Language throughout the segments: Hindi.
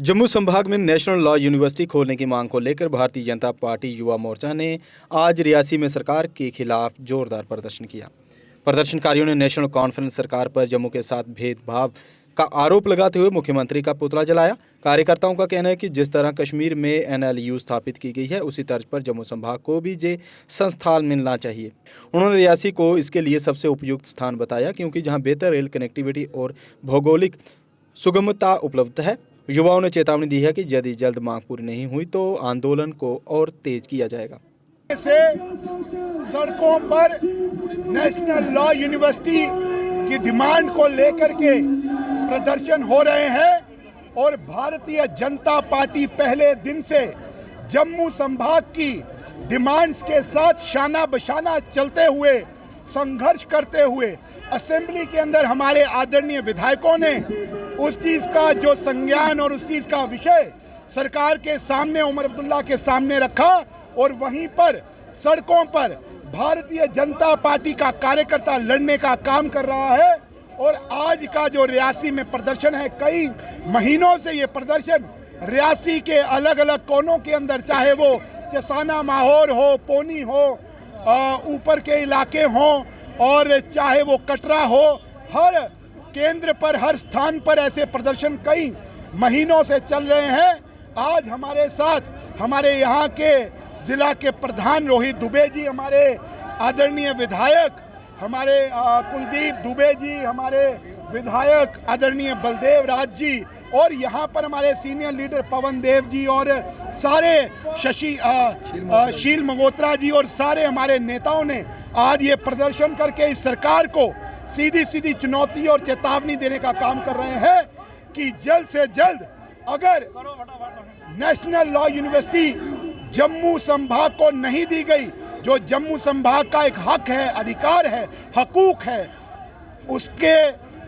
जम्मू संभाग में नेशनल लॉ यूनिवर्सिटी खोलने की मांग को लेकर भारतीय जनता पार्टी युवा मोर्चा ने आज रियासी में सरकार के खिलाफ जोरदार प्रदर्शन किया। प्रदर्शनकारियों ने नेशनल कॉन्फ्रेंस सरकार पर जम्मू के साथ भेदभाव का आरोप लगाते हुए मुख्यमंत्री का पुतला जलाया। कार्यकर्ताओं का कहना है कि जिस तरह कश्मीर में NLU स्थापित की गई है, उसी तर्ज पर जम्मू संभाग को भी जे संस्थान मिलना चाहिए। उन्होंने रियासी को इसके लिए सबसे उपयुक्त स्थान बताया, क्योंकि जहां बेहतर रेल कनेक्टिविटी और भौगोलिक सुगमता उपलब्ध है। युवाओं ने चेतावनी दी है कि यदि जल्द मांग पूरी नहीं हुई तो आंदोलन को और तेज किया जाएगा। से सड़कों पर नेशनल लॉ यूनिवर्सिटी की डिमांड को लेकर के प्रदर्शन हो रहे हैं और भारतीय जनता पार्टी पहले दिन से जम्मू संभाग की डिमांड्स के साथ शाना बशाना चलते हुए, संघर्ष करते हुए असेंबली के अंदर हमारे आदरणीय विधायकों ने उस चीज़ का जो संज्ञान और उस चीज़ का विषय सरकार के सामने, उमर अब्दुल्ला के सामने रखा और वहीं पर सड़कों पर भारतीय जनता पार्टी का कार्यकर्ता लड़ने का काम कर रहा है। और आज का जो रियासी में प्रदर्शन है, कई महीनों से ये प्रदर्शन रियासी के अलग अलग कोनों के अंदर, चाहे वो चसाना माहौर हो, पोनी हो, ऊपर के इलाके हों और चाहे वो कटरा हो, हर केंद्र पर, हर स्थान पर ऐसे प्रदर्शन कई महीनों से चल रहे हैं। आज हमारे साथ हमारे यहाँ के ज़िला के प्रधान रोहित दुबे जी, हमारे आदरणीय विधायक हमारे कुलदीप दुबे जी, हमारे विधायक आदरणीय बलदेव राज जी, और यहाँ पर हमारे सीनियर लीडर पवन देव जी और सारे शील मगोत्रा जी और सारे हमारे नेताओं ने आज ये प्रदर्शन करके इस सरकार को सीधी सीधी चुनौती और चेतावनी देने का काम कर रहे हैं कि जल्द से जल्द अगर नेशनल लॉ यूनिवर्सिटी जम्मू संभाग को नहीं दी गई, जो जम्मू संभाग का एक हक है, अधिकार है, हकूक है, उसके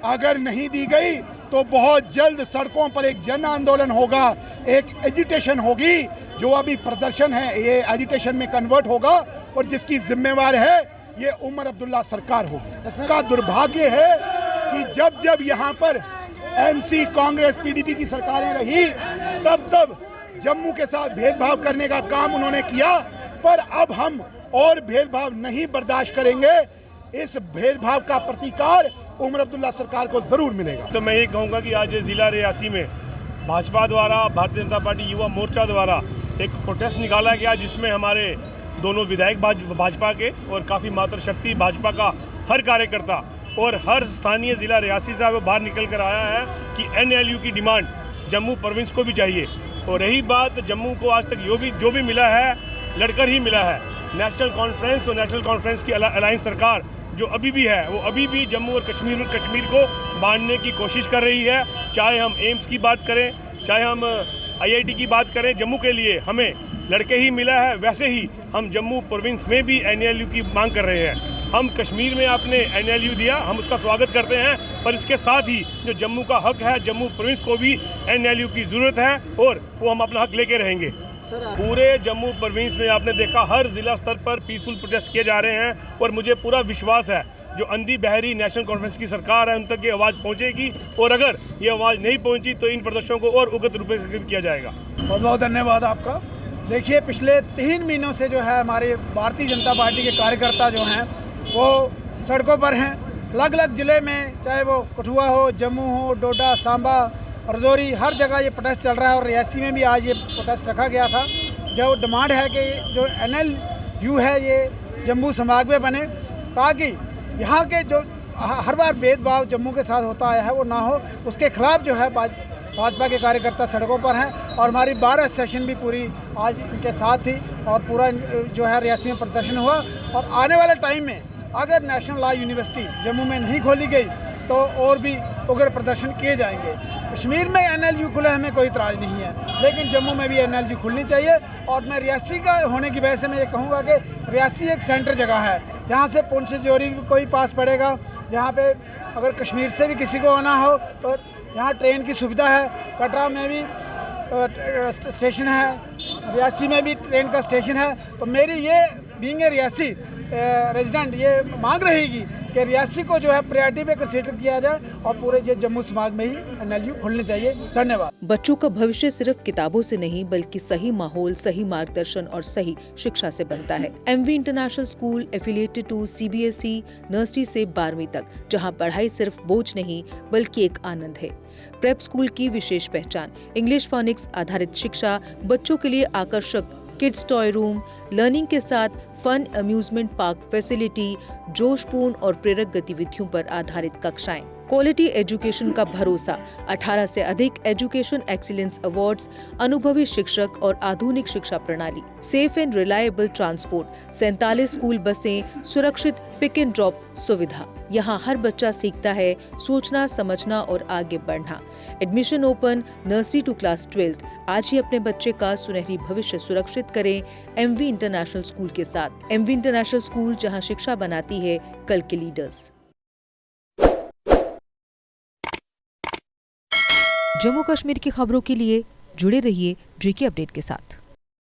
अगर नहीं दी गई तो बहुत जल्द सड़कों पर एक जन आंदोलन होगा, एक एजिटेशन होगी। जो अभी प्रदर्शन है ये एजिटेशन में कन्वर्ट होगा और जिसकी जिम्मेवार है ये उमर अब्दुल्ला सरकार होगी। इसका दुर्भाग्य है कि जब जब यहाँ पर MC, कांग्रेस, PDP की सरकारें रही, तब तब जम्मू के साथ भेदभाव करने का काम उन्होंने किया, पर अब हम और भेदभाव नहीं बर्दाश्त करेंगे। इस भेदभाव का प्रतिकार उमर अब्दुल्ला सरकार को जरूर मिलेगा। तो मैं ये कहूँगा कि आज जिला रियासी में भाजपा द्वारा, भारतीय जनता पार्टी युवा मोर्चा द्वारा एक प्रोटेस्ट निकाला गया, जिसमें हमारे दोनों विधायक भाजपा के और काफ़ी मातृशक्ति भाजपा का हर कार्यकर्ता और हर स्थानीय ज़िला रियासी से बाहर निकल कर आया है कि NLU की डिमांड जम्मू प्रोविंस को भी चाहिए। और रही बात, जम्मू को आज तक जो भी मिला है लड़कर ही मिला है। नेशनल कॉन्फ्रेंस और नेशनल कॉन्फ्रेंस की अलायंस सरकार जो अभी भी है, वो अभी भी जम्मू और कश्मीर को बांटने की कोशिश कर रही है। चाहे हम एम्स की बात करें, चाहे हम IIT की बात करें, जम्मू के लिए हमें लड़के ही मिला है, वैसे ही हम जम्मू प्रोविंस में भी NLU की मांग कर रहे हैं। हम कश्मीर में आपने NLU दिया, हम उसका स्वागत करते हैं, पर इसके साथ ही जो जम्मू का हक है, जम्मू प्रोविंस को भी NLU की ज़रूरत है और वो हम अपना हक लेके रहेंगे। पूरे जम्मू प्रोविंस में आपने देखा हर ज़िला स्तर पर पीसफुल प्रोटेस्ट किए जा रहे हैं और मुझे पूरा विश्वास है जो अंधी बहरी नेशनल कॉन्फ्रेंस की सरकार है, उन तक ये आवाज़ पहुंचेगी और अगर ये आवाज़ नहीं पहुंची तो इन प्रदर्शनों को और उग्र रूप से किया जाएगा। बहुत बहुत धन्यवाद आपका। देखिए, पिछले 3 महीनों से जो है हमारे भारतीय जनता पार्टी के कार्यकर्ता जो हैं वो सड़कों पर हैं, अलग अलग ज़िले में, चाहे वो कठुआ हो, जम्मू हो, डोडा, सांबा, रजौरी, हर जगह ये प्रोटेस्ट चल रहा है। और रियासी में भी आज ये प्रोटेस्ट रखा गया था। जो डिमांड है कि जो NLU है ये जम्मू संभाग में बने, ताकि यहाँ के जो हर बार भेदभाव जम्मू के साथ होता आया है वो ना हो। उसके खिलाफ जो है भाजपा के कार्यकर्ता सड़कों पर हैं और हमारी 12 सेशन भी पूरी आज इनके साथ थी और पूरा जो है रियासी में प्रदर्शन हुआ। और आने वाले टाइम में अगर नेशनल लॉ यूनिवर्सिटी जम्मू में नहीं खोली गई तो और भी उग्र प्रदर्शन किए जाएंगे। कश्मीर में NLU खुले, हमें कोई इतराज़ नहीं है, लेकिन जम्मू में भी NLU खुलनी चाहिए। और मैं रियासी का होने की वजह से मैं ये कहूँगा कि रियासी एक सेंटर जगह है, जहाँ से पुंछ से जोरी को ही पास पड़ेगा। जहाँ पे अगर कश्मीर से भी किसी को आना हो तो यहाँ ट्रेन की सुविधा है, कटरा में भी स्टेशन है, रियासी में भी ट्रेन का स्टेशन है। तो मेरी ये बीइंग रियासी रेजिडेंट ये मांग रहेगी कि रियासी को जो है प्रायोरिटी पे कंसीडर किया जाए और पूरे ये जम्मू संभाग में ही NLU खुलने चाहिए। धन्यवाद। बच्चों का भविष्य सिर्फ किताबों से नहीं बल्कि सही माहौल, सही मार्गदर्शन और सही शिक्षा से बनता है। MV international school affiliated to CBSE nursery से 12वीं तक, जहां पढ़ाई सिर्फ बोझ नहीं बल्कि एक आनंद है। प्रेप स्कूल की विशेष पहचान इंग्लिश फोनिक्स आधारित शिक्षा, बच्चों के लिए आकर्षक किड्स टॉय रूम, लर्निंग के साथ फन अम्यूजमेंट पार्क फैसिलिटी, जोशपूर्ण और प्रेरक गतिविधियों पर आधारित कक्षाएं, क्वालिटी एजुकेशन का भरोसा, 18 से अधिक एजुकेशन एक्सीलेंस अवार्ड्स, अनुभवी शिक्षक और आधुनिक शिक्षा प्रणाली, safe and reliable transport, 47 school बसें, सुरक्षित पिक एंड ड्रॉप सुविधा। यहाँ हर बच्चा सीखता है सोचना, समझना और आगे बढ़ना। Admission open nursery to class 12। आज ही अपने बच्चे का सुनहरी भविष्य सुरक्षित करें MV इंटरनेशनल स्कूल के साथ। MV इंटरनेशनल स्कूल, जहाँ शिक्षा बनाती है कल के लीडर्स। जम्मू कश्मीर की खबरों के लिए जुड़े रहिए JK अपडेट के साथ।